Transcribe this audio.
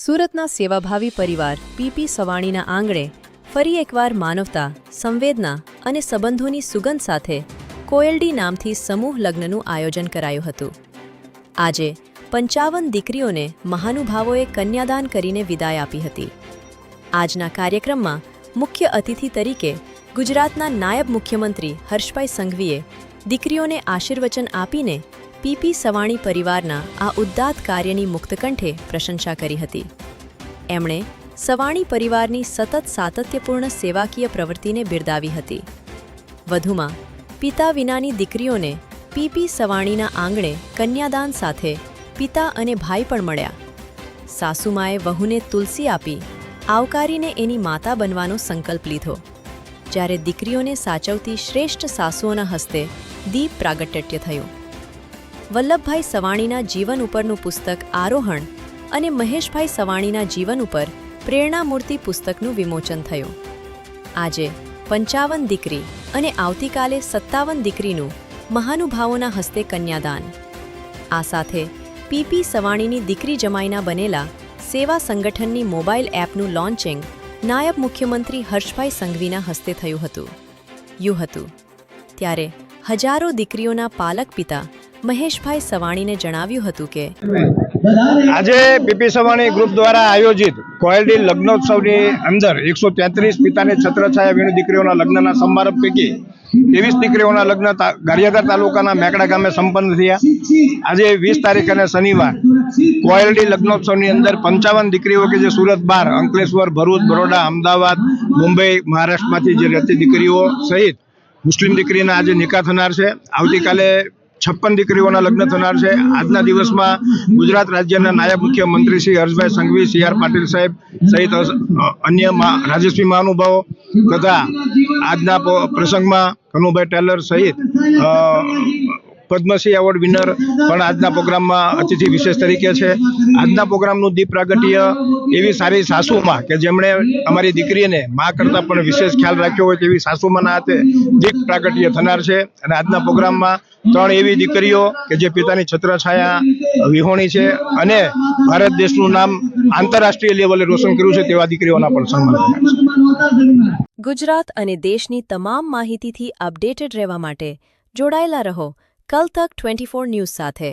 સુરતના સેવાભાવી પરિવાર પીપી સવાણીના આંગણે ફરી એકવાર માનવતા, સંવેદના અને સંબંધોની સુગંધ સાથે કોયલડી નામથી સમૂહ લગ્નનું આયોજન કરાયું હતું. આજે 55 દીકરીઓને મહાનુભાવોએ કન્યાદાન કરીને વિદાય આપી હતી. આજના કાર્યક્રમમાં મુખ્ય અતિથિ તરીકે ગુજરાતના નાયબ મુખ્યમંત્રી હર્ષભાઈ સંઘવીએ દીકરીઓને આશીર્વચન આપીને પીપી સવાણી પરિવારના આ ઉદ્દાત કાર્યની મુક્તકંઠે પ્રશંસા કરી હતી. એમણે સવાણી પરિવારની સતત સાતત્યપૂર્ણ સેવાકીય પ્રવૃત્તિને બિરદાવી હતી. વધુમાં પિતા વિનાની દીકરીઓને પીપી સવાણીના આંગણે કન્યાદાન સાથે પિતા અને ભાઈ પણ મળ્યા. સાસુમાએ વહુને તુલસી આપી આવકારીને એની માતા બનવાનો સંકલ્પ લીધો, જ્યારે દીકરીઓને સાચવતી શ્રેષ્ઠ સાસુઓના હસ્તે દીપ પ્રાગટ્ય થયું. વલ્લભભાઈ સવાણીના જીવન ઉપરનું પુસ્તક આરોહણ અને મહેશભાઈ સવાણીના જીવન ઉપર પ્રેરણામૂર્તિ પુસ્તકનું વિમોચન થયું. આજે 55 દીકરી અને આવતીકાલે 57 દીકરીનું મહાનુભાવોના હસ્તે કન્યાદાન. આ સાથે પીપી સવાણીની દીકરી જમાઈના બનેલા સેવા સંગઠનની મોબાઈલ એપનું લોન્ચિંગ નાયબ મુખ્યમંત્રી હર્ષભાઈ સંઘવીના હસ્તે થયું હતું. ત્યારે હજારો દીકરીઓના પાલક પિતા મહેશભાઈ સવાણીને જણાવ્યું હતું કે આજે પીપી સવાણી ગ્રુપ દ્વારા આયોજિત કોયલડી લગ્નોત્સવની અંદર 133 પિતાની છત્રછાયા વીણુ દીકરીઓના લગ્નના સમારંભ પૈકી 23 દીકરીઓના લગ્ન ગારિયાધાર તાલુકાના મેકડા ગામે સંપન્ન થયા. આજે 20 તારીખ અને શનિવાર કોયલડી લગ્નોત્સવની અંદર 55 દીકરીઓ કે જે સુરત બહાર અંકલેશ્વર, ભરૂચ, બરોડા, અમદાવાદ, મુંબઈ, મહારાષ્ટ્રમાંથી જે રહેતી દીકરીઓ સહિત મુસ્લિમ દીકરીના આજે નિકાહ થનાર છે. આવતીકાલે 56 દીકરીઓના લગ્ન થનાર છે. આજના દિવસમાં ગુજરાત રાજ્યના નાયબ મુખ્યમંત્રી શ્રી હર્ષભાઈ સંઘવી, CR પાટીલ સાહેબ સહિત અન્ય રાજ્યશ્રી મહાનુભાવો તથા આજના પ્રસંગમાં કનુભાઈ ટેલર સહિત પદ્મશ્રી એવોર્ડ વિનર પણ આજના પ્રોગ્રામમાં અતિથિ વિશેષ તરીકે છે. આજના પ્રોગ્રામનું દીપ પ્રાગટ્ય એવી સારી સાસુમાં કે જેમણે અમારી દીકરીને મા કરતાં પણ વિશેષ ખ્યાલ રાખ્યો હોય તેવી સાસુમાના હાથે દીપ પ્રાગટ્ય થનાર છે. અને આજના પ્રોગ્રામમાં 3 એવી દીકરીઓ કે જે પિતાની છત્રછાયા વિહોણી છે અને ભારત દેશનું નામ આંતરરાષ્ટ્રીય લેવલે રોશન કર્યું છે તેવા દીકરીઓના પણ સન્માન થયા છે. ગુજરાત અને દેશની તમામ માહિતીથી અપડેટેડ રહેવા માટે જોડાયેલા રહો કલ તક 24 ન્યૂઝ સાથે.